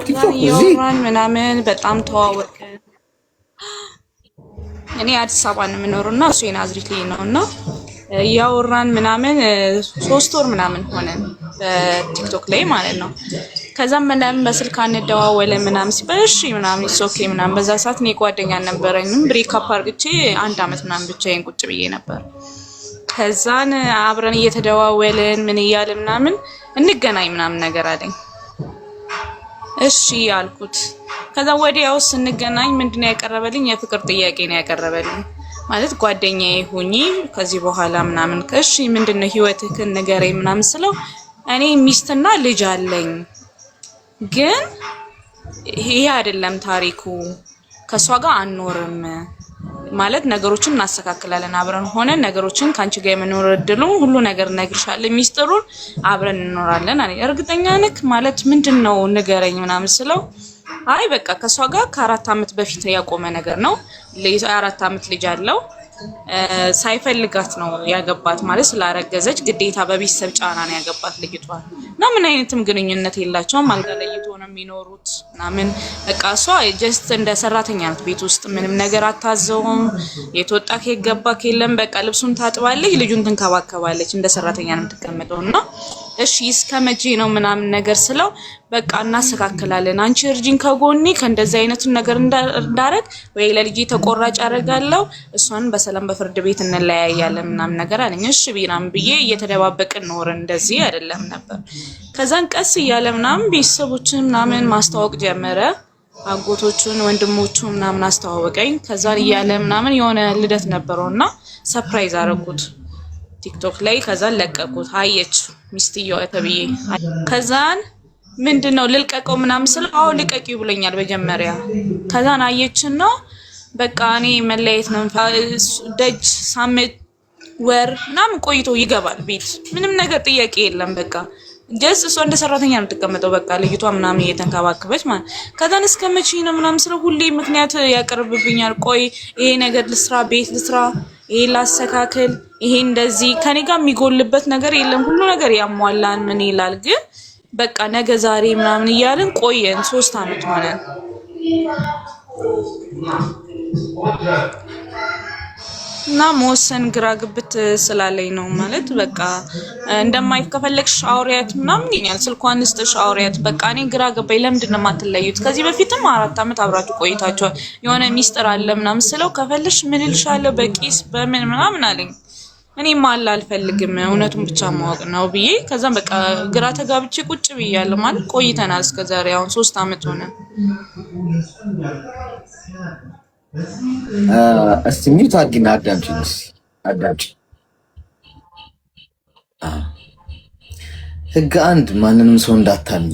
ቲክቶክ እዚህ ምናምን በጣም ተዋወቅን። እኔ አዲስ አበባ ነው የምኖርና እሱ የናዝሬት ልጅ ነውና ያወራን ምናምን 3 ወር ምናምን ሆነን በቲክቶክ ላይ ማለት ነው። ከዛም ምናምን በስልክ አንደዋወለ ምናምን ሲበሽ ምናምን ኦኬ ምናምን በዛ ሰዓት እኔ ጓደኛ ነበረኝም ብሬክ አፕ አርግቼ 1 አመት ምናምን ብቻዬን ቁጭ ብዬ ነበር። ከዛን አብረን እየተደዋወልን ምን እያልን ምናምን እንገናኝ ምናምን ነገር አለኝ። እሺ አልኩት። ከዛ ወዲያው ስንገናኝ ምንድነው ያቀረበልኝ? የፍቅር ጥያቄ ነው ያቀረበልኝ። ማለት ጓደኛዬ ሁኚ ከዚህ በኋላ ምናምን እሺ ምንድነው ህይወትህን ንገረኝ ምናምን ስለው እኔ ሚስትና ልጅ አለኝ፣ ግን ይሄ አይደለም ታሪኩ፣ ከሷ ጋር አንኖርም ማለት ነገሮችን እናስተካክላለን፣ አብረን ሆነን ነገሮችን ካንቺ ጋር የመኖር እድሉ ሁሉ ነገር ነግርሻለሁ፣ ሚስጥሩን አብረን እንኖራለን አለ። እርግጠኛ ነክ ማለት ምንድነው ንገረኝ ምናምን ስለው አይ በቃ ከሷ ጋር ከ4 አመት በፊት ያቆመ ነገር ነው። ለ4 አመት ልጅ አለው። ሳይፈልጋት ነው ያገባት ማለት ስላረገዘች ግዴታ በቤተሰብ ጫና ነው ያገባት ልጅቷ። እና ምን አይነትም ግንኙነት የላቸውም፣ አልጋ ለይቶ ነው የሚኖሩት ምናምን። በቃ እሷ ጀስት እንደ ሰራተኛ ናት፣ ቤት ውስጥ ምንም ነገር አታዘውም። የተወጣ ከገባ ከለም በቃ ልብሱን ታጥባለች፣ ልጁን ትንከባከባለች፣ እንደ ሰራተኛ ነው የምትቀመጠውና እሺ እስከመቼ ነው ምናምን ነገር ስለው በቃ እናስተካክላለን፣ አንቺ እርጂን ከጎኔ ከእንደዚህ አይነቱ ነገር እንዳረግ ወይ ለልጄ ተቆራጭ አደርጋለሁ፣ እሷን በሰላም በፍርድ ቤት እንለያያለን ምናምን ነገር አለኝ። እሺ ቢናም ብዬ እየተደባበቅን ኖርን፣ እንደዚህ አይደለም ነበር። ከዛን ቀስ እያለ ምናምን ቤተሰቦችን ምናምን ማስተዋወቅ ጀመረ፣ አጎቶቹን ወንድሞቹን ምናምን አስተዋወቀኝ። ከዛን እያለ ምናምን የሆነ ልደት ነበረውና ሰርፕራይዝ አደረኩት ቲክቶክ ላይ። ከዛን ለቀቁት፣ አየች ሚስትየው ተብዬ። ከዛን ምንድነው ልልቀቀው ምናምን ስለ አዎ ልቀቂው ብለኛል መጀመሪያ። ከዛን አየችን ነው በቃ እኔ መለየት ነው ደጅ ሳምንት ወር ምናምን ቆይቶ ይገባል ቤት፣ ምንም ነገር ጥያቄ የለም። በቃ ጀስ እሷ እንደ ሰራተኛ ነው የምትቀመጠው፣ በቃ ልጅቷ ምናምን እየተንከባከበች ማለት። ከዛን እስከመቼ ነው ምናምን ስለ ሁሌ ምክንያት ያቀርብብኛል። ቆይ ይሄ ነገር ልስራ፣ ቤት ልስራ፣ ይሄ ላስተካክል፣ ይሄ እንደዚህ ከኔ ጋር የሚጎልበት ነገር የለም፣ ሁሉ ነገር ያሟላን ምን ይላል። ግን በቃ ነገ ዛሬ ምናምን እያልን ቆየን፣ 3 አመት ሆነን። እና መወሰን ግራ ግብት ስላለኝ ነው ማለት በቃ እንደማይከፈለክሽ አውሪያት ምናምን ይኛል፣ ስልኳን ስጥሽ አውሪያት። በቃ እኔ ግራ ገባኝ፣ ለምንድን ነው የማትለዩት? ከዚህ በፊትም 4 አመት አብራችሁ ቆይታችኋል፣ የሆነ ሚስጥር አለ ምናምን ስለው ከፈልሽ ምን ልሻለሁ በቂስ በምን ምናምን አለኝ። እኔ ማላ አልፈልግም እውነቱን ብቻ ማወቅ ነው ብዬ ከዛም በቃ ግራ ተጋብቼ ቁጭ ብያለሁ። ማለት ቆይተናል እስከዛሬ አሁን 3 አመት ሆነ። እስቲ ሚዩት አድርጊና አዳምጪኝ። አዳምጪ። ህግ 1 ማንንም ሰው እንዳታምኚ።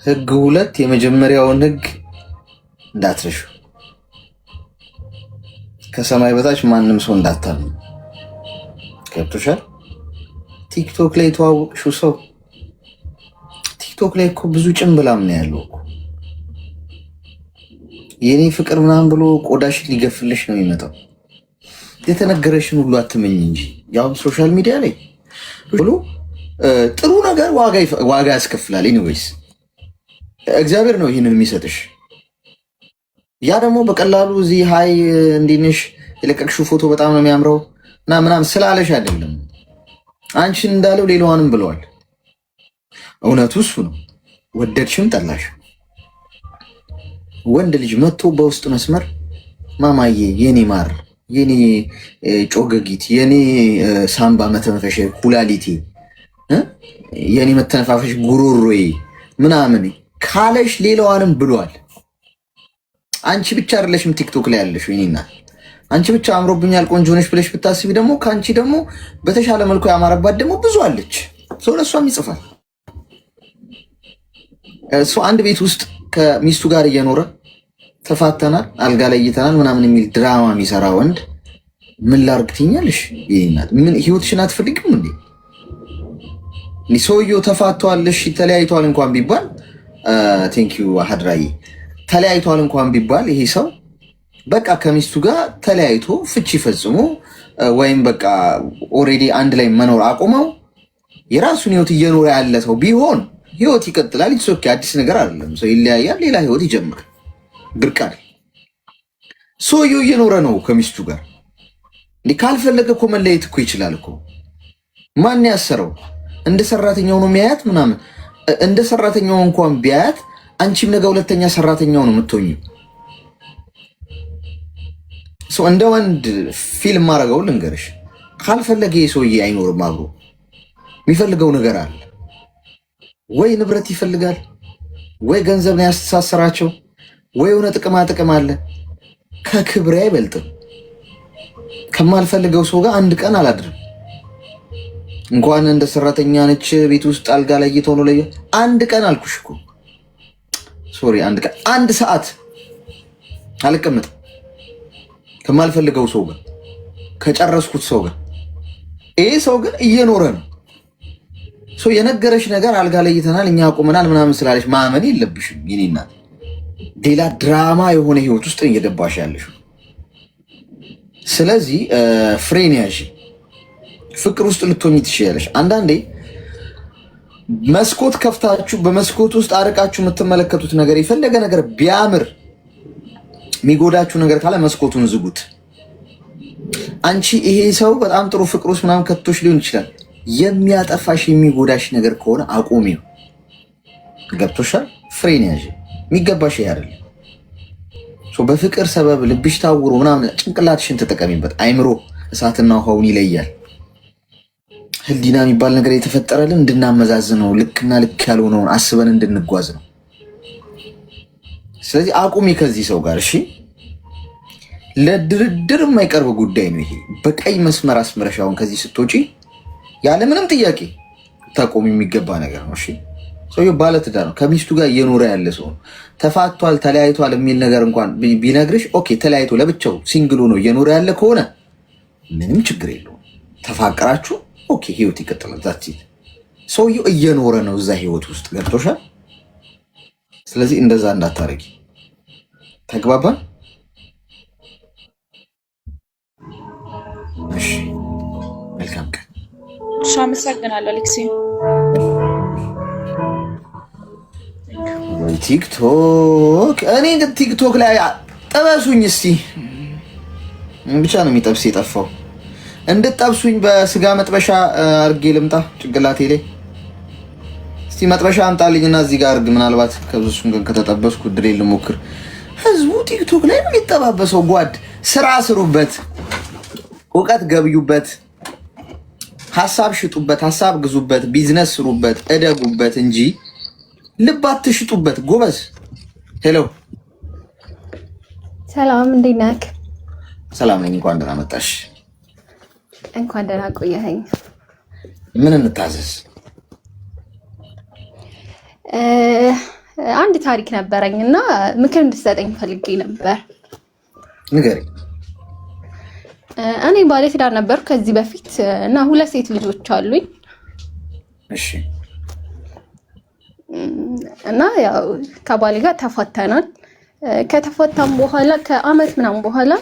ህግ 2 የመጀመሪያውን ህግ እንዳትረሹ። ከሰማይ በታች ማንም ሰው እንዳታምኚ። ገብቶሻል? ቲክቶክ ላይ የተዋወቅሽው ሰው ቲክቶክ ላይ እኮ ብዙ ጭንብላም ነው ያለው እኮ። የኔ ፍቅር ምናምን ብሎ ቆዳሽን ሊገፍልሽ ነው የሚመጣው። የተነገረሽን ሁሉ አትመኝ እንጂ ያው ሶሻል ሚዲያ ላይ ብሎ ጥሩ ነገር ዋጋ ያስከፍላል። ኤኒዌይስ እግዚአብሔር ነው ይህንን የሚሰጥሽ። ያ ደግሞ በቀላሉ እዚህ ሃይ እንዴት ነሽ የለቀቅሽው ፎቶ በጣም ነው የሚያምረው እና ምናምን ስላለሽ አይደለም። አንቺን እንዳለው ሌላዋንም ብለዋል። እውነቱ እሱ ነው። ወደድሽም ጠላሽ ወንድ ልጅ መጥቶ በውስጥ መስመር ማማዬ፣ የኔ ማር፣ የኔ ጮገጊት፣ የኔ ሳምባ መተንፈሻ ኩላሊቴ፣ የኔ መተነፋፈሽ ጉሮሮዬ ምናምን ካለሽ ሌላዋንም ብሏል። አንቺ ብቻ አይደለሽም ቲክቶክ ላይ ያለሽ ወይኔና አንቺ ብቻ አምሮብኛል ቆንጆ ነሽ ብለሽ ብታስቢ ደግሞ ካንቺ ደግሞ በተሻለ መልኩ ያማረባት ደግሞ ብዙ አለች። ሰው ለሷም ይጽፋል። ሰው አንድ ቤት ውስጥ ከሚስቱ ጋር እየኖረ ተፋተናል፣ አልጋ ላይ እይተናል ምናምን የሚል ድራማ የሚሰራ ወንድ ምን ላርግ ትኛለሽ? ይሄናት ምን ህይወትሽን አትፈልግም እንዴ? ሰውየው ተፋቷልሽ ተለያይቷል እንኳን ቢባል ቴንክ ዩ አህድራይ ተለያይቷል እንኳን ቢባል ይሄ ሰው በቃ ከሚስቱ ጋር ተለያይቶ ፍቺ ፈጽሞ ወይም በቃ ኦሬዲ አንድ ላይ መኖር አቁመው የራሱን ህይወት እየኖረ ያለ ሰው ቢሆን ህይወት ይቀጥላል። ይሶክ አዲስ ነገር አይደለም። ሰው ይለያያል፣ ሌላ ህይወት ይጀምራል። ብርቃል ሰውየው እየኖረ ነው ከሚስቱ ጋር። ካልፈለገ እኮ መለየት እኮ ይችላል እኮ። ማን ያሰረው? እንደ ሰራተኛው ነው የሚያያት ምናምን። እንደ ሰራተኛው እንኳን ቢያያት አንቺም ነገ ሁለተኛ ሰራተኛው ነው የምትሆኚው። እንደ ወንድ ፊልም ማድረገው ልንገርሽ፣ ካልፈለገ የሰውዬ አይኖርም አብሮ። የሚፈልገው ነገር አለ ወይ ንብረት ይፈልጋል፣ ወይ ገንዘብ ነው ያስተሳሰራቸው፣ ወይ የሆነ ጥቅማ ጥቅም አለ። ከክብሬ አይበልጥም። ከማልፈልገው ሰው ጋር አንድ ቀን አላድርም። እንኳን እንደ ሰራተኛ ነች ቤት ውስጥ አልጋ ላይ እየተሆነ ላይ አንድ ቀን አልኩሽ እኮ ሶሪ፣ አንድ ቀን አንድ ሰዓት አልቀመጥም ከማልፈልገው ሰው ጋር ከጨረስኩት ሰው ጋር። ይሄ ሰው ግን እየኖረ ነው። ሰው የነገረሽ ነገር አልጋ ላይ ይተናል እኛ አቁመናል ምናምን ስላለሽ ማመን የለብሽም የኔ እናት። ሌላ ድራማ የሆነ ህይወት ውስጥ እየገባሽ ያለሽ። ስለዚህ ፍሬን ያዥ። ፍቅር ውስጥ ልትሆኚ ትችያለሽ። አንዳንዴ መስኮት ከፍታችሁ በመስኮት ውስጥ አርቃችሁ የምትመለከቱት ነገር የፈለገ ነገር ቢያምር የሚጎዳችሁ ነገር ካለ መስኮቱን ዝጉት። አንቺ ይሄ ሰው በጣም ጥሩ ፍቅር ውስጥ ምናምን ከቶሽ ሊሆን ይችላል። የሚያጠፋሽ የሚጎዳሽ ነገር ከሆነ አቁሚው። ገብቶሻል? ፍሬን ያዥ። የሚገባሽ ይሄ አይደለም። በፍቅር ሰበብ ልብሽ ታውሮ ምናምን ጭንቅላትሽን ተጠቀሚበት። አይምሮ እሳትና ውሃውን ይለያል። ህሊና የሚባል ነገር የተፈጠረልን እንድናመዛዝነው፣ ልክና ልክ ያልሆነውን አስበን እንድንጓዝ ነው። ስለዚህ አቁሚ ከዚህ ሰው ጋር እሺ። ለድርድር የማይቀርብ ጉዳይ ነው ይሄ። በቀይ መስመር አስመረሽ አሁን ከዚህ ስትወጪ ያለምንም ጥያቄ ታቆሚ የሚገባ ነገር ነው። እሺ ሰውየው ባለትዳር ነው፣ ከሚስቱ ጋር እየኖረ ያለ ሰው ነው። ተፋቷል ተለያይቷል የሚል ነገር እንኳን ቢነግርሽ ኦኬ፣ ተለያይቶ ለብቻው ሲንግሉ ነው እየኖረ ያለ ከሆነ ምንም ችግር የለውም። ተፋቀራችሁ ኦኬ፣ ህይወት ይቀጥላል። ዛት ሰውየው እየኖረ ነው እዛ ህይወት ውስጥ ገብቶሻል። ስለዚህ እንደዛ እንዳታረጊ። ተግባባን? እሺ፣ መልካም ቀን። እሺ፣ አመሰግናለሁ አሌክሲ። ቲክቶክ እኔ ቲክቶክ ላይ ጠበሱኝ እስቲ። ብቻ ነው የሚጠብስ የጠፋው። እንድጠብሱኝ በስጋ መጥበሻ አርጌ ልምጣ ጭንቅላቴ ላይ። እስቲ መጥበሻ አምጣልኝና እዚህ ጋር አርግ። ምናልባት ከብዙም ጋር ከተጠበስኩ ድሬ ልሞክር። ህዝቡ ቲክቶክ ላይ ነው የሚጠባበሰው። ጓድ ስራ ስሩበት፣ እውቀት ገብዩበት፣ ሀሳብ ሽጡበት፣ ሀሳብ ግዙበት፣ ቢዝነስ ስሩበት፣ እደጉበት እንጂ ልብ አትሽጡበት። ጎበዝ። ሄሎ ሰላም፣ እንዴት ነህ? ሰላም ነኝ። እንኳን ደህና መጣሽ። እንኳን ደህና ቆየኸኝ። ምን እንታዘዝ? አንድ ታሪክ ነበረኝ እና ምክር እንድትሰጠኝ ፈልጌ ነበር። ንገሪኝ። እኔ ባለትዳር ነበርኩ ከዚህ በፊት እና 2 ሴት ልጆች አሉኝ። እሺ። እና ያው ከባሌ ጋር ተፋተናል። ከተፋታም በኋላ ከአመት ምናምን በኋላ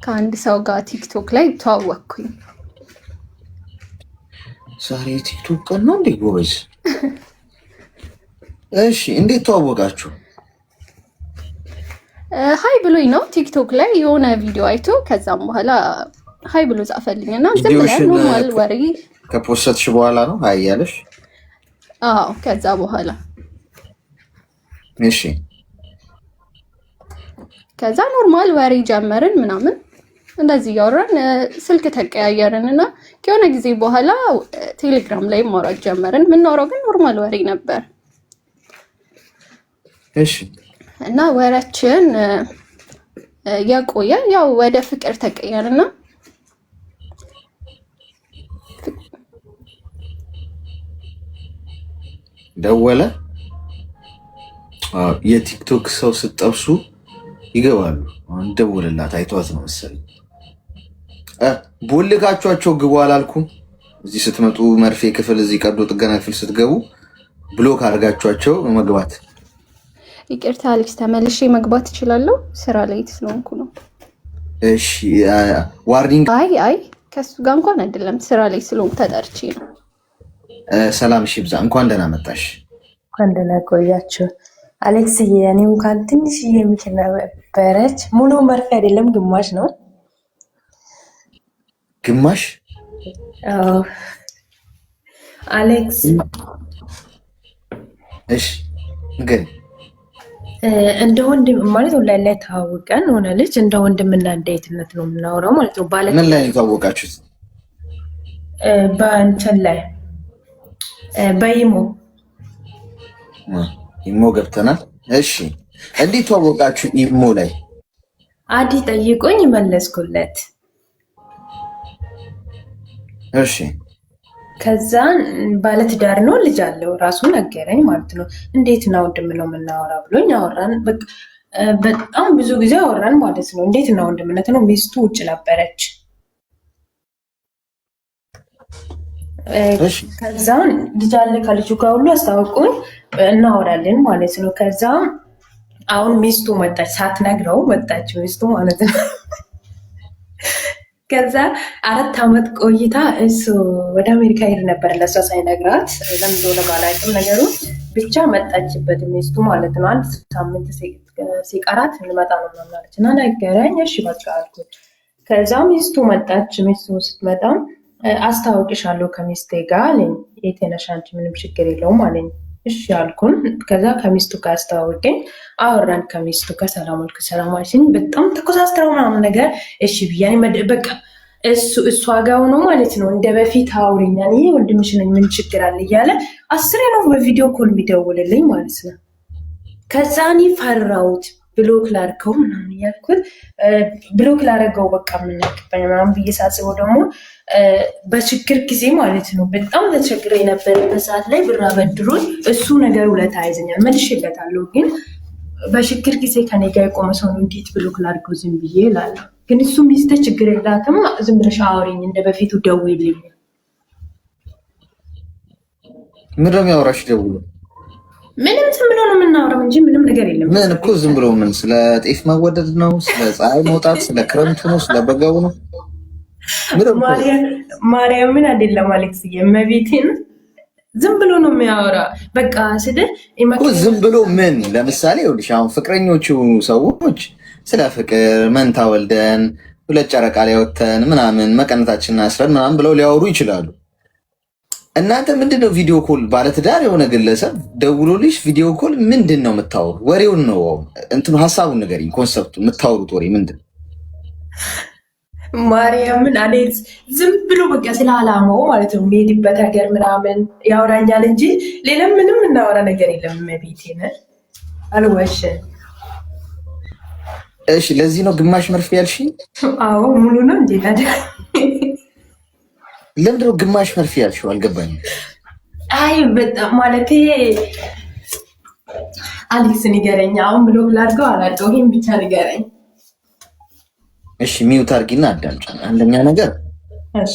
ከአንድ ሰው ጋር ቲክቶክ ላይ ተዋወቅኩኝ። ዛሬ ቲክቶክ ቀን ነው እንዴ? ጎበዝ። እሺ፣ እንዴት ተዋወቃችሁ? ሀይ ብሎኝ ነው ቲክቶክ ላይ የሆነ ቪዲዮ አይቶ ከዛም በኋላ ሀይ ብሎ ጻፈልኝና ዝም ብለን ኖርማል ወሬ ከፖስትሽ በኋላ ነው ሀይ ያለሽ? አዎ፣ ከዛ በኋላ እሺ፣ ከዛ ኖርማል ወሬ ጀመርን ምናምን እንደዚህ ያወራን ስልክ ተቀያየርን እና ከሆነ ጊዜ በኋላ ቴሌግራም ላይ ማውራት ጀመርን። የምናወራው ግን ኖርማል ወሬ ነበር። እሺ። እና ወሬያችን የቆየ ያው ወደ ፍቅር ተቀየርና ደወለ። የቲክቶክ ሰው ስትጠብሱ ይገባሉ። አሁን ደወለላት፣ አይቷት ነው መሰለኝ። ቦልካቿቸው ግቡ አላልኩም? እዚህ ስትመጡ መርፌ ክፍል፣ እዚህ ቀዶ ጥገና ክፍል ስትገቡ ብሎክ አድርጋቿቸው መግባት። ይቅርታ አሌክስ፣ ተመልሼ መግባት እችላለሁ? ስራ ላይ ስለሆንኩ ነው። እሺ። ዋርኒንግ? አይ ከሱ ጋር እንኳን አይደለም፣ ስራ ላይ ስለሆንኩ ተጠርቼ ነው። ሰላም ሺብዛ፣ እንኳን ደህና መጣሽ። እንኳን ደህና ቆያችሁ። አሌክስዬ እኔ እንኳን ትንሽዬ ምክር ነበረች። ሙሉ መርፌ አይደለም ግማሽ ነው። ግማሽ? አዎ አሌክስ። እሺ ግን እንደ ወንድም ማለት ኦንላይን ላይ ተዋውቀን ሆነ ልጅ እንደ ወንድምና እንደ እህትነት ነው የምናወራው ማለት ነው። ምን ላይ የተዋወቃችሁት? በእንትን ላይ በኢሞ ኢሞ ገብተናል። እሺ እንዴት ተዋወቃችሁ? ኢሞ ላይ አዲ ጠይቆኝ መለስኩለት። እሺ ከዛ ባለትዳር ነው ልጅ አለው ራሱ ነገረኝ ማለት ነው። እንዴት ነው ወንድም ነው የምናወራ ብሎኝ አወራን። በጣም ብዙ ጊዜ አወራን ማለት ነው። እንዴት ነው ወንድምነት ነው። ሚስቱ ውጭ ነበረች። ከዛ ልጅ አለ ከልጁ ጋር ሁሉ አስታውቁኝ እናወራለን ማለት ነው። ከዛ አሁን ሚስቱ መጣች፣ ሳትነግረው መጣች ሚስቱ ማለት ነው። ከዛ 4 ዓመት ቆይታ እሱ ወደ አሜሪካ ሄድ ነበር ለሷ ሳይነግራት። ለምን እንደሆነ ባላውቅም ነገሩ ብቻ መጣችበት ሚስቱ ማለት ነው። 1 ሳምንት ሲቀራት ልመጣ ነው ምናምን አለች እና ነገረኝ። እሺ በቃ አልኩት። ከዛ ሚስቱ መጣች። ሚስቱ ስትመጣ አስታውቅሻለሁ ከሚስቴ ጋር አለኝ። የት ነሽ አንቺ? ምንም ችግር የለውም አለኝ። እሺ አልኩን። ከዛ ከሚስቱ ጋር አስተዋወቀኝ። አወራን ከሚስቱ ጋር ሰላም አልኩ። ሰላም አለችኝ። በጣም ተኮሳስተረው ምናምን ነገር እሺ ብያኔ በቃ እሷ ጋር ሆኖ ማለት ነው እንደ በፊት አውሪኛል። ይሄ ወንድምሽ ነኝ ምን ችግር አለ እያለ 10 ነው በቪዲዮ ኮል የሚደውልልኝ ማለት ነው። ከዛ እኔ ፈራሁት። ብሎክ ላድርገው ምናምን እያልኩት ብሎክ ላደረገው በቃ የምናቅበኝ ምናምን ብዬ ሳስበው ደግሞ በችግር ጊዜ ማለት ነው በጣም ተቸግረ የነበረበት ሰዓት ላይ ብር አበድሮኝ እሱ ነገር ውለታ ያይዘኛል መልሼለታለሁ። ግን በችግር ጊዜ ከኔ ጋር የቆመ ሰው ነው እንዴት ብሎክ ላድርገው ዝም ብዬ እላለሁ። ግን እሱ ሚስተ ችግር የላትም ዝም ብለሽ አውሪኝ እንደ በፊቱ ደውይልኝ። ምን ነው የሚያወራሽ ደውሎ? ምንም ዝም ብሎ ነው የምናወራው እንጂ ምንም ነገር የለም። ምን እኮ ዝም ብሎ ምን ስለ ጤፍ መወደድ ነው? ስለ ፀሐይ መውጣት፣ ስለ ክረምቱ ነው? ስለ በጋው ነው? ማርያምን አይደለም አሌክስ የመቤቴን ዝም ብሎ ነው የሚያወራ። በቃ እኮ ዝም ብሎ ምን ለምሳሌ ይኸውልሽ አሁን ፍቅረኞቹ ሰዎች ስለ ፍቅር መንታ ወልደን 2 ጨረቃ ላይ ወተን ምናምን መቀነታችንን አስረን ምናምን ብለው ሊያወሩ ይችላሉ። እናንተ ምንድነው ቪዲዮ ኮል ባለትዳር የሆነ ግለሰብ ደውሎልሽ ቪዲዮ ኮል ምንድን ነው የምታወሩ? ወሬውን ነው እንትኑ ሀሳቡን ንገሪኝ። ኮንሰፕቱ የምታወሩት ወሬ ምንድን ነው? ማርያምን አሌክስ ዝም ብሎ በቃ ስለ አላማው ማለት ነው የሚሄድበት ሀገር ምናምን ያወራኛል እንጂ ሌላ ምንም እናወራ ነገር የለም። መቤቴን አልዋሽም። እሺ ለዚህ ነው ግማሽ መርፌ ያልሽኝ? አዎ ሙሉ ነው እንዴ ታዲያ? ለምንድን ነው ግማሽ መርፌ ያልሽው? አልገባኝም። አይ በጣም ማለቴ አሌክስ ንገረኝ። አሁን ብሎክ ላድርገው አላውቀውም። ይሄን ብቻ ንገረኝ። እሺ ሚውት አድርጊና አዳምጪ። አንደኛ ነገር እሺ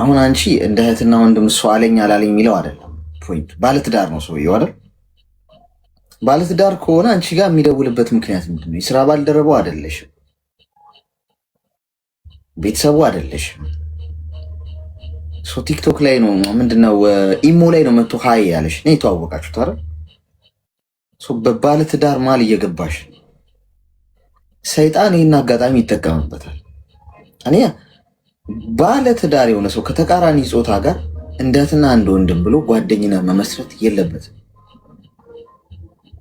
አሁን አንቺ እንደ እህትና ወንድም እሱ አለኝ አላለኝ የሚለው አይደለም ፖይንት። ባለትዳር ነው ሰውየው አይደል? ባለትዳር ከሆነ አንቺ ጋር የሚደውልበት ምክንያት ምንድን ነው? የስራ ባልደረባው አይደለሽም፣ ቤተሰቡ አይደለሽም። ቲክቶክ ላይ ነው ምንድነው ኢሞ ላይ ነው መጥቶ ሀይ ያለሽ ነው የተዋወቃችሁት አይደል? በባለትዳር ማል እየገባሽ ሰይጣን ይህን አጋጣሚ ይጠቀምበታል። እኔ ባለትዳር የሆነ ሰው ከተቃራኒ ጾታ ጋር እንደትና እንደ ወንድም ብሎ ጓደኝነት መመስረት የለበትም።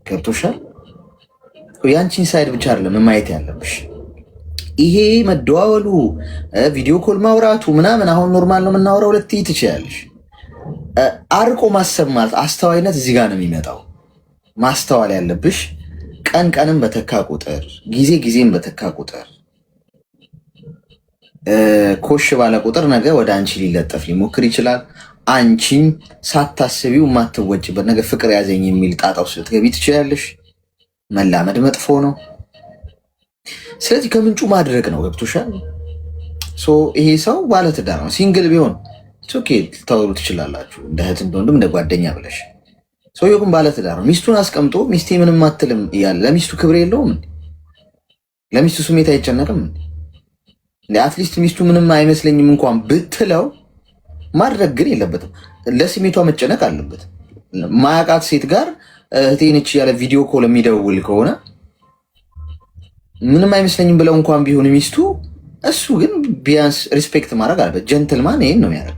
ገብቶሻል? ያንቺን ሳይድ ብቻ አይደለም ማየት ያለብሽ። ይሄ መደዋወሉ ቪዲዮ ኮል ማውራቱ ምናምን አሁን ኖርማል ነው የምናወራው። ልትይ ትችያለሽ። አርቆ ማሰብ ማለት አስተዋይነት እዚህ ጋር ነው የሚመጣው። ማስተዋል ያለብሽ ቀን ቀንም በተካ ቁጥር ጊዜም በተካ ቁጥር ኮሽ ባለ ቁጥር ነገ ወደ አንቺ ሊለጠፍ ሊሞክር ይችላል። አንቺም ሳታስቢው የማትወጭበት ነገ ፍቅር ያዘኝ የሚል ጣጣ ውስጥ ልትገቢ ትችላለሽ። መላመድ መጥፎ ነው። ስለዚህ ከምንጩ ማድረግ ነው። ገብቶሻል? ይሄ ሰው ባለትዳር ነው። ሲንግል ቢሆን ኦኬ ልታወሩ ትችላላችሁ፣ እንደ እህት እንደወንድም እንደ ጓደኛ ብለሽ። ሰውየው ግን ባለትዳር ነው። ሚስቱን አስቀምጦ ሚስቴ ምንም አትልም እያለ ለሚስቱ ክብር የለውም? ለሚስቱ ስሜት አይጨነቅም? አትሊስት ሚስቱ ምንም አይመስለኝም እንኳን ብትለው ማድረግ ግን የለበትም። ለስሜቷ መጨነቅ አለበት። ማያውቃት ሴት ጋር እህቴ ነች ያለ ቪዲዮ ኮል የሚደውል ከሆነ ምንም አይመስለኝም ብለው እንኳን ቢሆን ሚስቱ፣ እሱ ግን ቢያንስ ሪስፔክት ማድረግ አለበት። ጀንትልማን ይሄን ነው የሚያደርገው።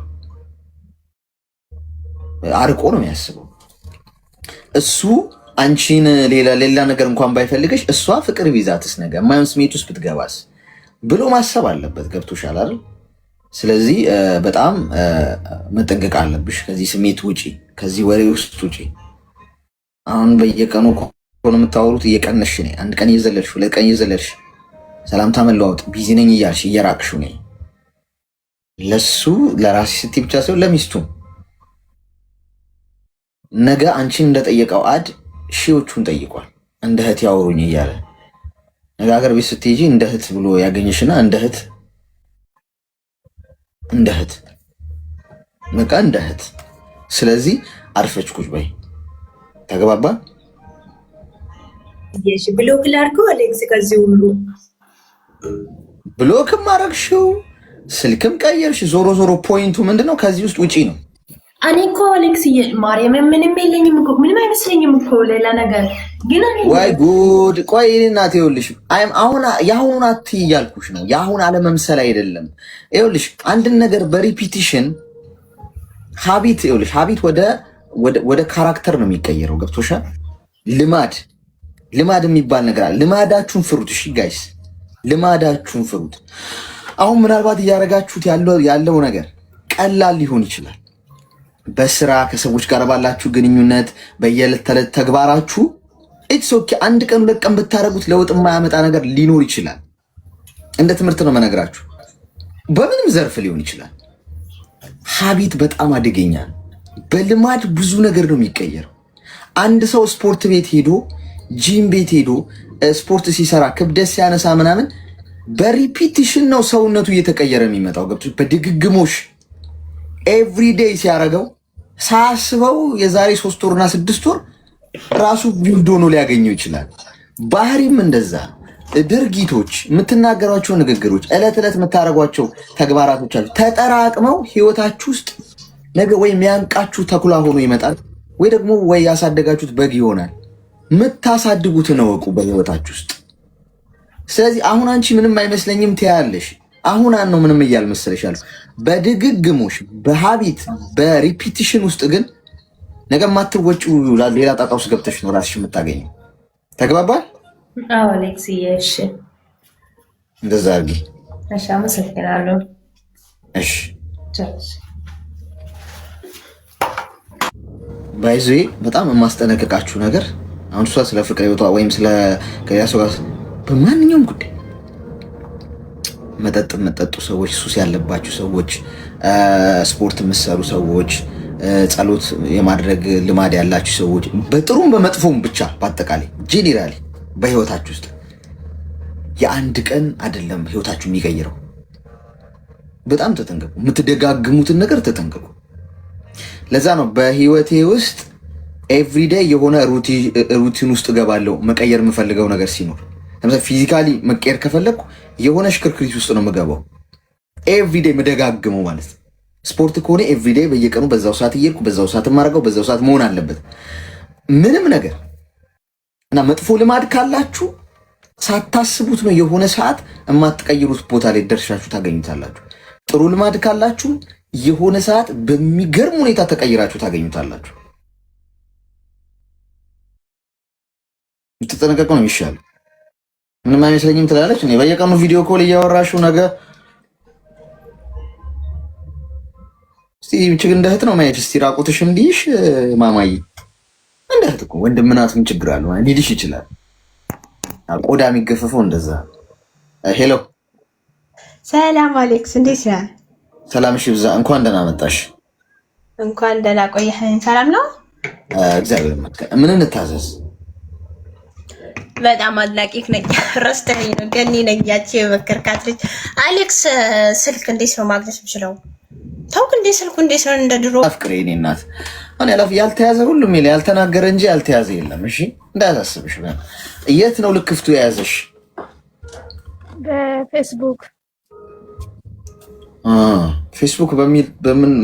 አርቆ ነው የሚያስበው። እሱ አንቺን ሌላ ነገር እንኳን ባይፈልገሽ እሷ ፍቅር ቢዛትስ ነገር የማይሆን ስሜት ውስጥ ብትገባስ ብሎ ማሰብ አለበት። ገብቶሻል አይደል? ስለዚህ በጣም መጠንቀቅ አለብሽ። ከዚህ ስሜት ውጪ፣ ከዚህ ወሬ ውስጥ ውጪ። አሁን በየቀኑ ነው የምታወሩት፣ እየቀነሽ ነኝ። አንድ ቀን እየዘለልሽ፣ ሁለት ቀን እየዘለልሽ ሰላምታ መለዋወጥ ቢዚ ነኝ እያልሽ እየራቅሽው ነኝ። ለሱ ለራስሽ ስትይ ብቻ ሳይሆን ለሚስቱም ነገ አንቺን እንደጠየቀው አድ ሺዎቹን ጠይቋል። እንደ እህት ያወሩኝ እያለ ነገ ሀገር ቤት ስትሄጂ እንደ እህት ብሎ ያገኘሽና እንደ እህት በቃ እንደ እህት። ስለዚህ አርፈች ቁጭ በይ። ተግባባ? ብሎክ ላድርገው አሌክስ? ከዚህ ሁሉ ብሎክም አረግሽው፣ ስልክም ቀየርሽ። ዞሮ ዞሮ ፖይንቱ ምንድነው? ከዚህ ውስጥ ውጪ ነው። እኔ እኮ አሌክስ ማርያም ምንም የለኝም እኮ ምንም አይመስለኝም እኮ ሌላ ነገር ግን ወይ ጉድ። ቆይ እናቴ ይኸውልሽ፣ አሁን የአሁኑን አትይ እያልኩሽ ነው። የአሁን አለመምሰል አይደለም። ይኸውልሽ አንድን ነገር በሪፒቲሽን ሀቢት፣ ይኸውልሽ ሀቢት ወደ ካራክተር ነው የሚቀየረው። ገብቶሻል? ልማድ የሚባል ነገር አለ። ልማዳችሁን ፍሩት። እሺ ጋይስ፣ ልማዳችሁን ፍሩት። አሁን ምናልባት እያደረጋችሁት ያለው ነገር ቀላል ሊሆን ይችላል። በስራ ከሰዎች ጋር ባላችሁ ግንኙነት፣ በየዕለት ተዕለት ተግባራችሁ ኢትስ ኦኬ። አንድ ቀን ሁለት ቀን ብታደርጉት ለውጥ የማያመጣ ነገር ሊኖር ይችላል። እንደ ትምህርት ነው መነግራችሁ። በምንም ዘርፍ ሊሆን ይችላል። ሀቢት በጣም አደገኛ ነው። በልማድ ብዙ ነገር ነው የሚቀየረው። አንድ ሰው ስፖርት ቤት ሄዶ ጂም ቤት ሄዶ ስፖርት ሲሰራ ክብደት ሲያነሳ ምናምን በሪፒቲሽን ነው ሰውነቱ እየተቀየረ የሚመጣው። ገብቶ በድግግሞሽ ኤቭሪዴይ ሲያደርገው ሳያስበው የዛሬ 3 ወርና 6 ወር ራሱ ቢልድ ሆኖ ሊያገኘው ይችላል። ባህሪም እንደዛ ድርጊቶች፣ የምትናገሯቸው ንግግሮች፣ ዕለት ዕለት የምታደርጓቸው ተግባራቶች አሉ ተጠራቅመው ህይወታችሁ ውስጥ ነገ ወይ የሚያንቃችሁ ተኩላ ሆኖ ይመጣል፣ ወይ ደግሞ ወይ ያሳደጋችሁት በግ ይሆናል። የምታሳድጉትን እወቁ በህይወታችሁ ውስጥ። ስለዚህ አሁን አንቺ ምንም አይመስለኝም ትያለሽ። አሁን ነው ምንም እያልመሰለሻል። በድግግሞሽ በሀቢት በሪፒቲሽን ውስጥ ግን ነገ ማትወጪው ሌላ ጣጣ ውስጥ ገብተሽ ነው ራስሽ የምታገኘው። ተግባባል? አዎ አሌክስ፣ እሺ እንደዛ አድርጊ። እሺ፣ አመሰግናለሁ። እሺ ባይዞ በጣም የማስጠነቅቃችሁ ነገር አሁን እሷ ስለ ፍቅር ህይወቷ ወይም ስለ ከያ ሰው ጋር በማንኛውም ጉዳይ መጠጡ ሰዎች፣ ሱስ ያለባችሁ ሰዎች፣ ስፖርት የምትሰሩ ሰዎች፣ ጸሎት የማድረግ ልማድ ያላችሁ ሰዎች፣ በጥሩም በመጥፎም ብቻ በአጠቃላይ ጄኔራሊ በህይወታችሁ ውስጥ የአንድ ቀን አይደለም ህይወታችሁ የሚቀይረው። በጣም ተጠንቀቁ። የምትደጋግሙትን ነገር ተጠንቀቁ። ለዛ ነው በህይወቴ ውስጥ ኤቭሪዴይ የሆነ ሩቲን ውስጥ እገባለሁ መቀየር የምፈልገው ነገር ሲኖር። ለምሳሌ ፊዚካሊ መቀየር ከፈለግኩ የሆነ ሽክርክሪት ውስጥ ነው የምገባው። ኤቭሪዴይ መደጋግመው ማለት ስፖርት ከሆነ ኤቭሪዴይ በየቀኑ በዛው ሰዓት እየሄድኩ በዛው ሰዓት የማደርገው በዛው ሰዓት መሆን አለበት። ምንም ነገር እና መጥፎ ልማድ ካላችሁ ሳታስቡት ነው የሆነ ሰዓት የማትቀይሩት ቦታ ላይ ደርሻችሁ ታገኙታላችሁ። ጥሩ ልማድ ካላችሁ የሆነ ሰዓት በሚገርም ሁኔታ ተቀይራችሁ ታገኙታላችሁ። ተጠነቀቁ ነው የሚሻለው። ምንም አይመስለኝም ትላለች። እኔ በየቀኑ ቪዲዮ ኮል እያወራሽው ነገ እስቲ ችግር እንደ እህት ነው ማየት። እስቲ ራቁትሽም ሊሽ ማማዬ እንደ እህት እኮ ወንድምናት ምን ችግር አለው? ሊልሽ ይችላል። ቆዳ የሚገፈፈው እንደዛ። ሄሎ ሰላም አሌክስ፣ እንዴት ነህ? ሰላምሽ ይብዛ። እንኳን ደህና መጣሽ። እንኳን ደህና ቆየኸኝ። ሰላም ነው? እግዚአብሔር ይመስገን። ምን እንታዘዝ? በጣም አድናቂክ ነኝ። ረስተኸኝ ነው። ገኒ ነኝ፣ ያቺ የመከርካት ልጅ። አሌክስ ስልክ እንዴት ነው ማግኘት የምችለው? ታውቅ እንዴ ስልኩ እንዴት ነው እንደ ድሮ? አፍቅሬ እኔ እናት አሁን ያልተያዘ ሁሉም ይል ያልተናገረ እንጂ ያልተያዘ የለም። እሺ እንዳያሳስብሽ። የት ነው ልክፍቱ የያዘሽ? በፌስቡክ ፌስቡክ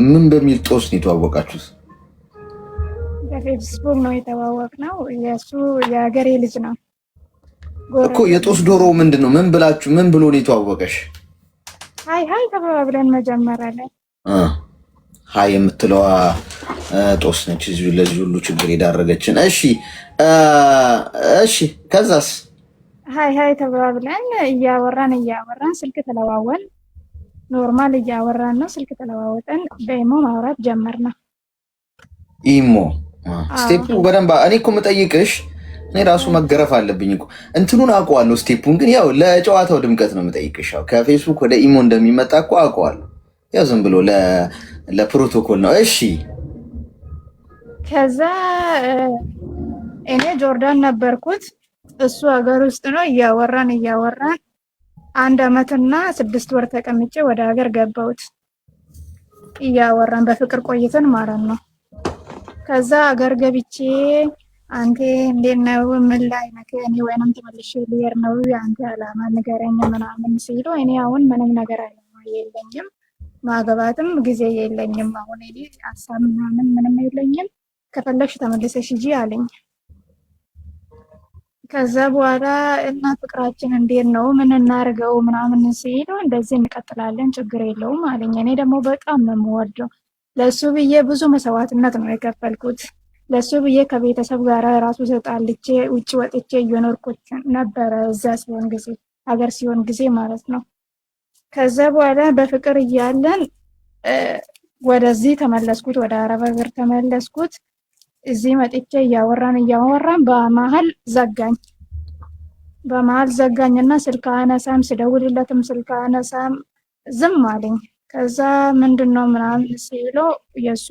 ምን በሚል ጦስ ነው የተዋወቃችሁት? በፌስቡክ ነው የተዋወቅነው። የእሱ የሀገሬ ልጅ ነው እኮ። የጦስ ዶሮ ምንድን ነው? ምን ብሎ ነው የተዋወቀሽ? ሀይ ተባብለን መጀመሪያ ላይ ሀይ የምትለዋ ጦስ ነች ለዚህ ሁሉ ችግር የዳረገችን። እሺ ከዛስ? ሀይ ተባብለን እያወራን ስልክ ተለዋወን። ኖርማል እያወራን ነው፣ ስልክ ተለዋወጠን። በኢሞ ማውራት ጀመርና ኢሞ ስቴፑ በደንብ እኔ እኮ የምጠይቅሽ እኔ ራሱ መገረፍ አለብኝ እኮ እንትኑን አውቀዋለሁ። ስቴፑን ግን ያው ለጨዋታው ድምቀት ነው የምጠይቅሽ። ያው ከፌስቡክ ወደ ኢሞ እንደሚመጣ እኮ አውቀዋለሁ። ያው ዝም ብሎ ለፕሮቶኮል ነው። እሺ ከዛ እኔ ጆርዳን ነበርኩት፣ እሱ ሀገር ውስጥ ነው። እያወራን 1 ዓመትና 6 ወር ተቀምጬ ወደ ሀገር ገባሁት። እያወራን በፍቅር ቆይተን ማለት ነው። ከዛ ሀገር ገብቼ አንተ እንዴት ነው? ምን ላይ ነህ? እኔ ወይንም ተመልሼ ልሄድ ነው፣ አንተ አላማ ንገረኝ ምናምን ሲሉ እኔ አሁን ምንም ነገር የለኝም፣ ማገባትም ጊዜ የለኝም፣ አሁን እኔ ሀሳብ ምንም የለኝም፣ ከፈለግሽ ተመልሰሽ ሂጂ አለኝ። ከዛ በኋላ እና ፍቅራችን እንዴት ነው? ምን እናርገው ምናምን ሲሉ እንደዚህ እንቀጥላለን፣ ችግር የለውም አለኝ። እኔ ደግሞ በጣም ነው የምወደው። ለሱ ብዬ ብዙ መስዋዕትነት ነው የከፈልኩት። ለሱ ብዬ ከቤተሰብ ጋር ራሱ ተጣልቼ ውጭ ወጥቼ እየኖርኩት ነበረ፣ እዛ ሲሆን ጊዜ ሀገር ሲሆን ጊዜ ማለት ነው። ከዛ በኋላ በፍቅር እያለን ወደዚህ ተመለስኩት፣ ወደ አረብ ሀገር ተመለስኩት። እዚህ መጥቼ እያወራን በመሀል ዘጋኝና ስልክ አነሳም፣ ስደውልለትም ስልክ አነሳም፣ ዝም አለኝ። ከዛ ምንድነው ምናምን ሲለው የሱ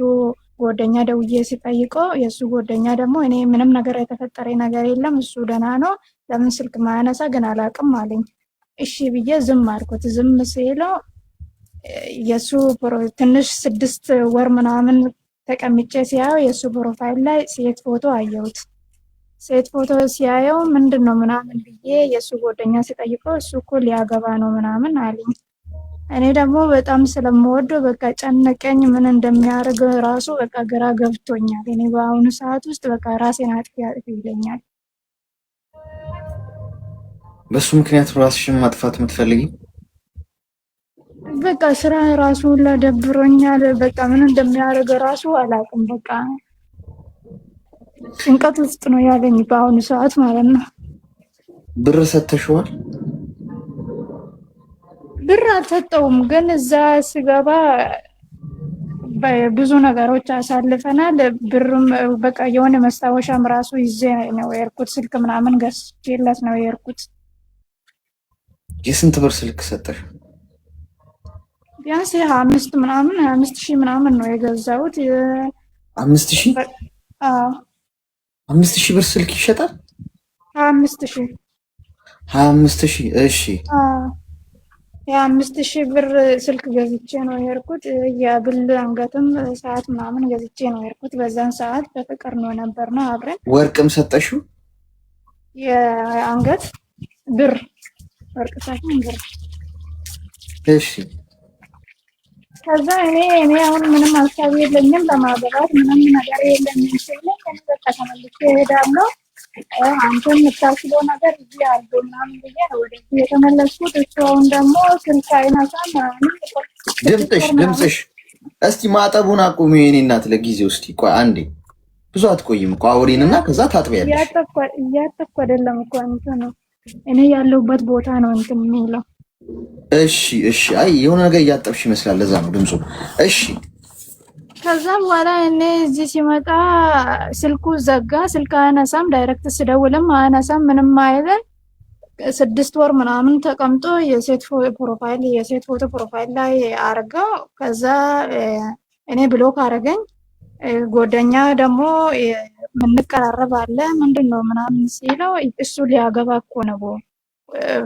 ጓደኛ ደውዬ ሲጠይቀው የሱ ጓደኛ ደግሞ እኔ ምንም ነገር የተፈጠረ ነገር የለም፣ እሱ ደህና ነው፣ ለምን ስልክ ማያነሳ ግን አላውቅም አለኝ። እሺ ብዬ ዝም አልኩት። ዝም ሲለው የሱ ትንሽ 6 ወር ምናምን ተቀምጬ ሲያየው የሱ ፕሮፋይል ላይ ሴት ፎቶ አየሁት። ሴት ፎቶ ሲያየው ምንድነው ምናምን ብዬ የሱ ጓደኛ ሲጠይቀው እሱ እኮ ሊያገባ ነው ምናምን አለኝ። እኔ ደግሞ በጣም ስለምወደው በቃ ጨነቀኝ። ምን እንደሚያደርግ ራሱ በቃ ግራ ገብቶኛል። እኔ በአሁኑ ሰዓት ውስጥ በቃ ራሴን አጥፊ ይለኛል። በሱ ምክንያት ራስሽን ማጥፋት የምትፈልጊ? በቃ ስራ ራሱ ለደብሮኛል። በቃ ምን እንደሚያደርግ ራሱ አላውቅም። በቃ ጭንቀት ውስጥ ነው ያለኝ በአሁኑ ሰዓት ማለት ነው። ብር ሰተሽዋል? ብር አልሰጠውም፣ ግን እዛ ስገባ ብዙ ነገሮች አሳልፈናል። ብሩም በቃ የሆነ መስታወሻም ራሱ ይዤ ነው የሄድኩት። ስልክ ምናምን ገዝቼለት ነው የሄድኩት። የስንት ብር ስልክ ሰጠሽ? ቢያንስ 25,000 ምናምን ነው የገዛሁት። 5,000? አዎ 5,000 ብር ስልክ ይሸጣል? 25,000 እሺ። 5,000 ብር ስልክ ገዝቼ ነው የሄድኩት። የብል አንገትም ሰዓት ምናምን ገዝቼ ነው የሄድኩት። በዛን ሰዓት በፍቅር ነው ነበርና አብረን። ወርቅም ሰጠሽው? የአንገት ብር ወርቅ ሳይሆን ብር። እሺ ከዛ እኔ አሁን ምንም ሀሳብ የለኝም ለማገባት፣ ምንም ነገር የለኝም ሲለኝ እኔ በቃ ተመልሼ እሄዳለሁ፣ አንተም የምታስበው ነገር እዚህ አድርጎ ምናምን ብዬ ነው ወደዚህ የተመለስኩት። እሱ አሁን ደግሞ ስልክ አይነሳም ምናምን። ድምፅሽ እስቲ ማጠቡን አቁሚ የኔ እናት ለጊዜው። እስቲ ቆይ አንዴ፣ ብዙ አትቆይም እኮ አውሪንና ከዛ ታጥቢያለሽ። እያጠብኩ አይደለም እኮ እንትን ነው እኔ ያለሁበት ቦታ ነው እንትን የሚለው። እሺ አይ የሆነ ነገር እያጠብሽ ይመስላል፣ ለዛ ነው ድምፁ። እሺ ከዛ በኋላ እኔ እዚህ ሲመጣ ስልኩ ዘጋ፣ ስልክ አያነሳም። ዳይሬክት ስደውልም አያነሳም፣ ምንም አይልም። 6 ወር ምናምን ተቀምጦ የሴት ፎቶ ፕሮፋይል ላይ አርገው። ከዛ እኔ ብሎክ አረገኝ። ጓደኛ ደግሞ ምንቀራረብ አለ ምንድነው ምናምን ሲለው እሱ ሊያገባ እኮ ነው፣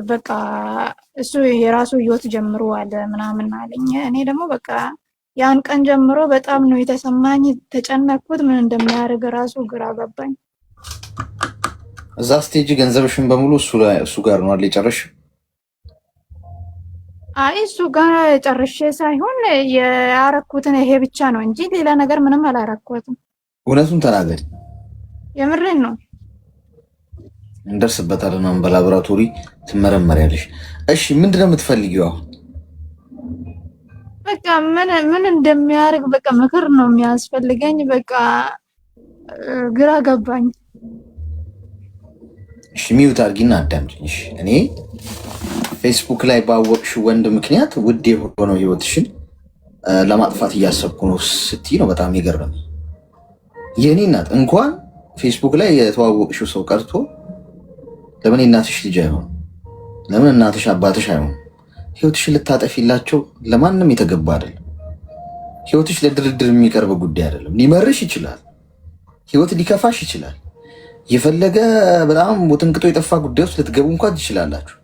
በቃ እሱ የራሱ ህይወት ጀምሯል ምናምን አለኝ። እኔ ደግሞ በቃ ያን ቀን ጀምሮ በጣም ነው የተሰማኝ፣ ተጨነቅኩት። ምን እንደሚያደርግ ራሱ ግራ ገባኝ። እዛ ስቴጅ ገንዘብሽን በሙሉ እሱ ጋር ነው አይደል የጨረሽ? አይ እሱ ጋር ጨርሼ ሳይሆን ያረኩትን ይሄ ብቻ ነው እንጂ ሌላ ነገር ምንም አላረኩትም። እውነቱን ተናገሪ። የምሬን ነው። እንደርስበታለን። አሁን በላቦራቶሪ ትመረመሪያለሽ። እሺ ምንድነው የምትፈልጊው አሁን? በቃ ምን እንደሚያደርግ በቃ ምክር ነው የሚያስፈልገኝ። በቃ ግራ ገባኝ። እሺ ሚውት አድርጊና አዳምጪኝ። እሺ እኔ ፌስቡክ ላይ ባወቅሽ ወንድ ምክንያት ውድ የሆነው ህይወትሽን ለማጥፋት እያሰብኩ ነው ስትይ ነው በጣም የገረመኝ። የኔ እናት እንኳን ፌስቡክ ላይ የተዋወቅሽው ሰው ቀርቶ ለምን እናትሽ ልጅ አይሆን? ለምን እናትሽ አባትሽ አይሆን? ህይወትሽን ልታጠፊላቸው ለማንም የተገባ አይደለም። ህይወትሽ ለድርድር የሚቀርብ ጉዳይ አይደለም። ሊመርሽ ይችላል፣ ህይወት ሊከፋሽ ይችላል። የፈለገ በጣም ውጥንቅጦ የጠፋ ጉዳይ ውስጥ ልትገቡ እንኳን ትችላላችሁ።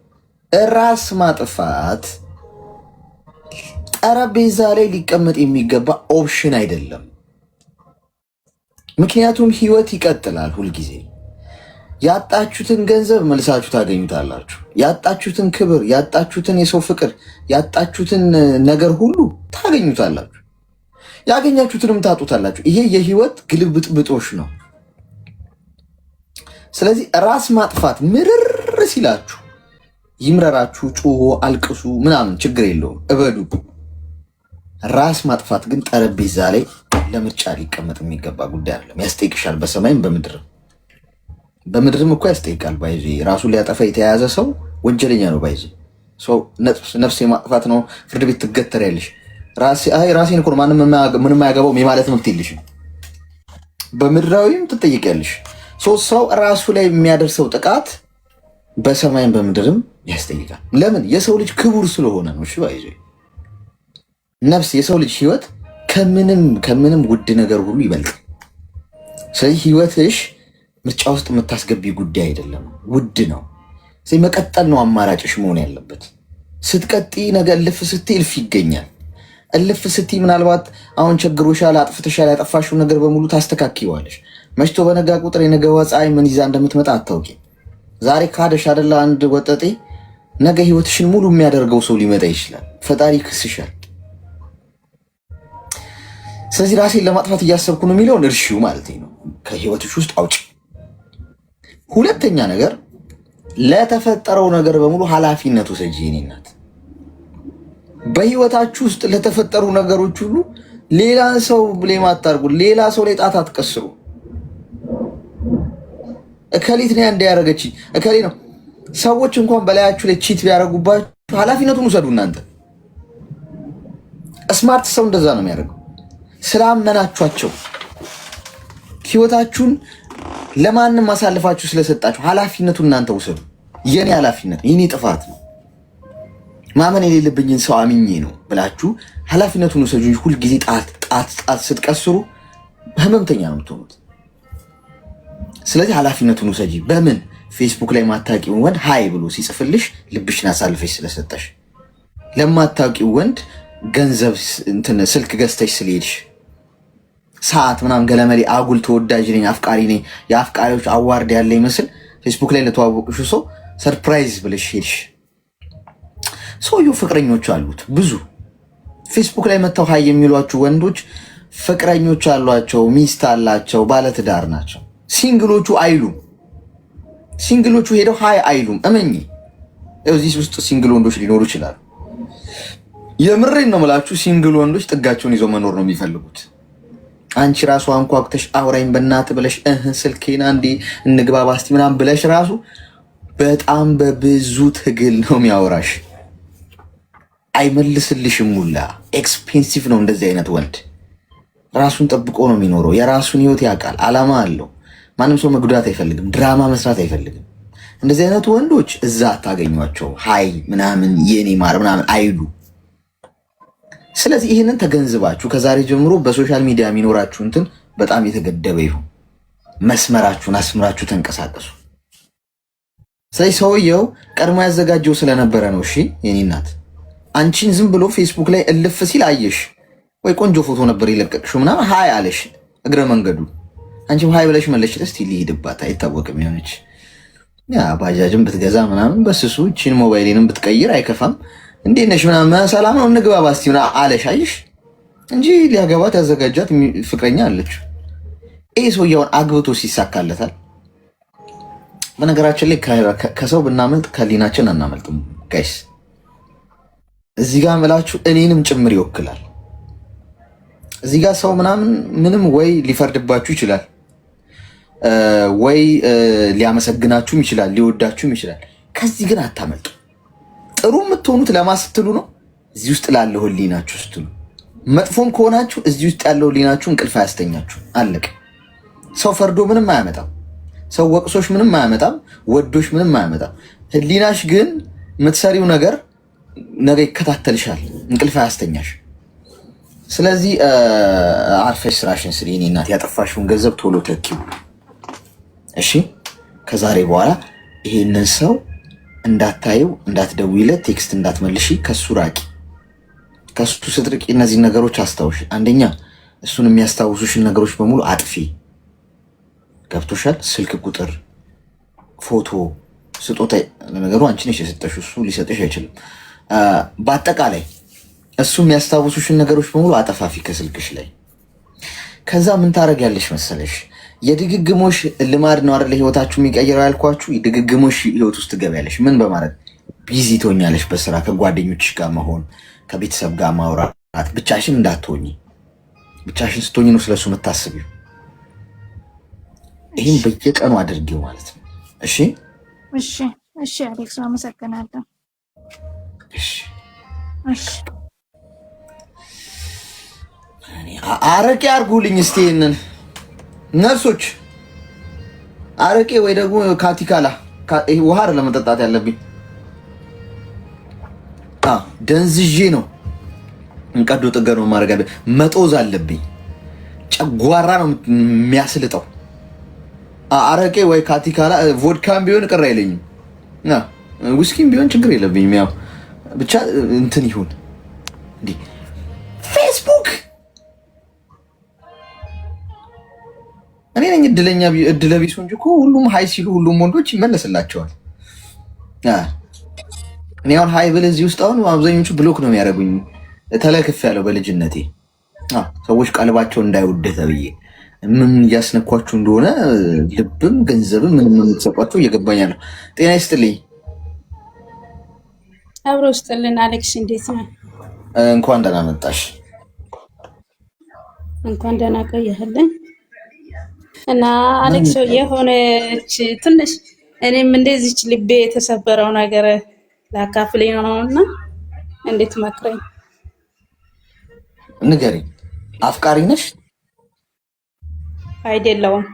ራስ ማጥፋት ጠረጴዛ ላይ ሊቀመጥ የሚገባ ኦፕሽን አይደለም። ምክንያቱም ህይወት ይቀጥላል ሁልጊዜ። ያጣችሁትን ገንዘብ መልሳችሁ ታገኙታላችሁ። ያጣችሁትን ክብር፣ ያጣችሁትን የሰው ፍቅር፣ ያጣችሁትን ነገር ሁሉ ታገኙታላችሁ። ያገኛችሁትንም ታጡታላችሁ። ይሄ የህይወት ግልብጥብጦሽ ነው። ስለዚህ ራስ ማጥፋት ምርር ሲላችሁ ይምረራችሁ፣ ጩሆ አልቅሱ፣ ምናምን ችግር የለውም እበዱ። ራስ ማጥፋት ግን ጠረጴዛ ላይ ለምርጫ ሊቀመጥ የሚገባ ጉዳይ አይደለም። ያስጠይቅሻል፣ በሰማይም በምድርም። በምድርም እኮ ያስጠይቃል። ባይዚ ራሱን ሊያጠፋ የተያያዘ ሰው ወንጀለኛ ነው። ባይዚ ሰው ነፍስ የማጥፋት ነው፣ ፍርድ ቤት ትገተሪያለሽ። ራሴን እኮ ምንም አያገባውም የማለት መብት የለሽም። በምድራዊም ትጠይቂያለሽ። ሰው ራሱ ላይ የሚያደርሰው ጥቃት በሰማይም በምድርም ያስጠይቃል። ለምን? የሰው ልጅ ክቡር ስለሆነ ነው። እሺ ባይዞ ነፍስ፣ የሰው ልጅ ህይወት ከምንም ውድ ነገር ሁሉ ይበልጥ። ስለዚህ ህይወትሽ ምርጫ ውስጥ የምታስገቢ ጉዳይ አይደለም፣ ውድ ነው። ስለዚህ መቀጠል ነው አማራጭሽ መሆን ያለበት። ስትቀጢ ነገር እልፍ ስትይ እልፍ ይገኛል። እልፍ ስትይ ምናልባት አሁን ቸግሮሻል፣ አጥፍተሻል፣ ያጠፋሽው ነገር በሙሉ ታስተካክይዋለሽ። መሽቶ በነጋ ቁጥር የነገዋ ፀሐይ ምን ይዛ እንደምትመጣ አታውቂም። ዛሬ ካደሽ አይደለ አንድ ወጠጤ፣ ነገ ህይወትሽን ሙሉ የሚያደርገው ሰው ሊመጣ ይችላል። ፈጣሪ ይክስሻል። ስለዚህ ራሴን ለማጥፋት እያሰብኩ ነው የሚለውን እርሺው ማለት ነው። ከህይወትሽ ውስጥ አውጪ። ሁለተኛ ነገር፣ ለተፈጠረው ነገር በሙሉ ኃላፊነት ውሰጂ። የኔ እናት፣ በህይወታችሁ ውስጥ ለተፈጠሩ ነገሮች ሁሉ ሌላ ሰው ብሌም አታርጉ። ሌላ ሰው ላይ ጣት አትቀስሩ። እከሊት ነው እንዲያረገች እከሌ ነው። ሰዎች እንኳን በላያችሁ ላይ ቺት ቢያረጉባችሁ ኃላፊነቱን ውሰዱ። እናንተ ስማርት ሰው እንደዛ ነው የሚያደርገው። ስላመናችኋቸው ህይወታችሁን ለማንም አሳልፋችሁ ስለሰጣችሁ ኃላፊነቱን እናንተ ውሰዱ። የኔ ኃላፊነት የኔ ጥፋት ነው፣ ማመን የሌለብኝን ሰው አምኜ ነው ብላችሁ ኃላፊነቱን ውሰዱ። ሁልጊዜ ጣት ስትቀስሩ ህመምተኛ ነው የምትሆኑት። ስለዚህ ኃላፊነቱን ውሰጂ። በምን? ፌስቡክ ላይ ማታውቂውን ወንድ ሃይ ብሎ ሲጽፍልሽ ልብሽን አሳልፈሽ ስለሰጠሽ፣ ለማታውቂው ወንድ ገንዘብ ስልክ ገዝተሽ ስለሄድሽ፣ ሰዓት ምናምን ገለመሌ አጉል ተወዳጅ ነኝ አፍቃሪ ነኝ የአፍቃሪዎች አዋርድ ያለ ይመስል ፌስቡክ ላይ ለተዋወቅሽ ሰው ሰርፕራይዝ ብለሽ ሄድሽ። ሰውየው ፍቅረኞች አሉት ብዙ። ፌስቡክ ላይ መጥተው ሃይ የሚሏችሁ ወንዶች ፍቅረኞች አሏቸው፣ ሚስት አላቸው፣ ባለትዳር ናቸው። ሲንግሎቹ አይሉም። ሲንግሎቹ ሄደው ሃይ አይሉም። እመኚ፣ እዚህ ውስጥ ሲንግል ወንዶች ሊኖሩ ይችላሉ። የምሬን ነው የምላችሁ። ሲንግል ወንዶች ጥጋቸውን ይዘው መኖር ነው የሚፈልጉት። አንቺ ራሱ አንኳኩተሽ አውራኝ በእናት ብለሽ ስልኬና እንዲ እንግባባ እስቲ ምናምን ብለሽ ራሱ በጣም በብዙ ትግል ነው የሚያወራሽ። አይመልስልሽም። ሙላ ኤክስፔንሲቭ ነው እንደዚህ አይነት ወንድ። ራሱን ጠብቆ ነው የሚኖረው። የራሱን ህይወት ያውቃል። አላማ አለው። ማንም ሰው መጉዳት አይፈልግም። ድራማ መስራት አይፈልግም። እንደዚህ አይነቱ ወንዶች እዛ አታገኟቸው። ሃይ ምናምን የኔ ማር ምናምን አይሉ። ስለዚህ ይህንን ተገንዝባችሁ ከዛሬ ጀምሮ በሶሻል ሚዲያ የሚኖራችሁ እንትን በጣም የተገደበ ይሁን። መስመራችሁን አስምራችሁ ተንቀሳቀሱ። ስለዚህ ሰውየው ቀድሞ ያዘጋጀው ስለነበረ ነው። እሺ የኔ እናት፣ አንቺን ዝም ብሎ ፌስቡክ ላይ እልፍ ሲል አየሽ ወይ? ቆንጆ ፎቶ ነበር የለቀቅሽው ምናምን ሃይ አለሽ እግረ መንገዱ። አንቺም ሃይ ብለሽ መለሽ። እስቲ ሊሄድባት አይታወቅም። የሆነች ያ ባጃጅን ብትገዛ ምናምን በስሱ እቺን ሞባይሌንም ብትቀይር አይከፋም። እንዴት ነሽ ምናምን ሰላም ነው እንግባባ እስቲ ምናምን አለሽ አየሽ እንጂ ሊያገባት ያዘጋጃት ፍቅረኛ አለች። ይሄ ሰውየውን አግብቶ ሲሳካለታል። በነገራችን ላይ ከሰው ብናመልጥ ከሊናችን አናመልጥም ጋይስ። እዚህ ጋር ምላችሁ እኔንም ጭምር ይወክላል። እዚህ ጋር ሰው ምንም ወይ ሊፈርድባችሁ ይችላል፣ ወይ ሊያመሰግናችሁም ይችላል፣ ሊወዳችሁም ይችላል። ከዚህ ግን አታመልጡ። ጥሩ የምትሆኑት ለማስትሉ ነው፣ እዚህ ውስጥ ላለው ህሊናችሁ ስትሉ። መጥፎም ከሆናችሁ እዚህ ውስጥ ያለው ህሊናችሁ እንቅልፍ አያስተኛችሁ። አለቀ። ሰው ፈርዶ ምንም አያመጣም። ሰው ወቅሶሽ ምንም አያመጣም። ወዶሽ ምንም አያመጣም። ህሊናሽ ግን የምትሰሪው ነገር ነገ ይከታተልሻል፣ እንቅልፍ አያስተኛሽ። ስለዚህ አርፈሽ ስራሽን ስሪ። እኔ እናት ያጠፋሽውን ገንዘብ ቶሎ ተኪው እሺ። ከዛሬ በኋላ ይሄንን ሰው እንዳታየው፣ እንዳትደውይለት፣ ቴክስት እንዳትመልሺ፣ ከሱ ራቂ። ከሱ ስትርቂ እነዚህ ነገሮች አስታውሽ። አንደኛ እሱን የሚያስታውሱሽን ነገሮች በሙሉ አጥፊ። ገብቶሻል? ስልክ ቁጥር፣ ፎቶ፣ ስጦታ። ለነገሩ አንቺ ነሽ የሰጠሽው፣ እሱ ሊሰጥሽ አይችልም። በአጠቃላይ እሱ የሚያስታውሱሽን ነገሮች በሙሉ አጠፋፊ ከስልክሽ ላይ። ከዛ ምን ታደርጊያለሽ መሰለሽ? የድግግሞሽ ልማድ ነው አይደል ህይወታችሁ የሚቀይረው ያልኳችሁ። የድግግሞሽ ህይወት ውስጥ ትገቢያለሽ። ምን በማድረግ ቢዚ ትሆኛለሽ? በስራ ከጓደኞችሽ ጋር መሆን፣ ከቤተሰብ ጋር ማውራት። ብቻሽን እንዳትሆኚ። ብቻሽን ስትሆኚ ነው ስለሱ የምታስቢው። ይህም በየቀኑ አድርጊው ማለት ነው። እሺ እሺ እሺ። አሌክስ አመሰግናለሁ። እሺ እሺ። አረቄ አርጉልኝ እስቲ ይሄንን ነርሶች፣ አረቄ ወይ ደግሞ ካቲካላ። ውሃ ለመጠጣት ያለብኝ ደንዝዤ ነው። እንቀዶ ጥገና ማድረግ አለ። መጦዝ አለብኝ። ጨጓራ ነው የሚያስልጠው። አረቄ ወይ ካቲካላ። ቮድካም ቢሆን ቅር አይለኝም፣ ውስኪም ቢሆን ችግር የለብኝም። ያው ብቻ እንትን ይሁን። እንዲህ ፌስቡክ እኔ ነኝ እድለ ቢሱ እንጂ እኮ ሁሉም ሀይ ሲሉ ሁሉም ወንዶች ይመለስላቸዋል። እኔ አሁን ሀይ ብል እዚህ ውስጥ አሁን አብዛኞቹ ብሎክ ነው የሚያደርጉኝ። ተለክፍ ያለው በልጅነቴ ሰዎች ቀልባቸው እንዳይወደ ተብዬ ምን እያስነኳችሁ እንደሆነ ልብም ገንዘብም ምንም የምትሰጧቸው እየገባኝ ነው። ጤና ይስጥልኝ። አብሮ ውስጥልን። አሌክስ እንዴት ነው? እንኳን ደህና መጣሽ። እንኳን ደህና ቆየህልኝ። እና አሌክስ የሆነች ትንሽ እኔም እንደዚች ልቤ የተሰበረው ነገር ላካፍለኝ ነውና እንዴት መክረኝ? ንገሪኝ። አፍቃሪ ነሽ? አይደለሁም።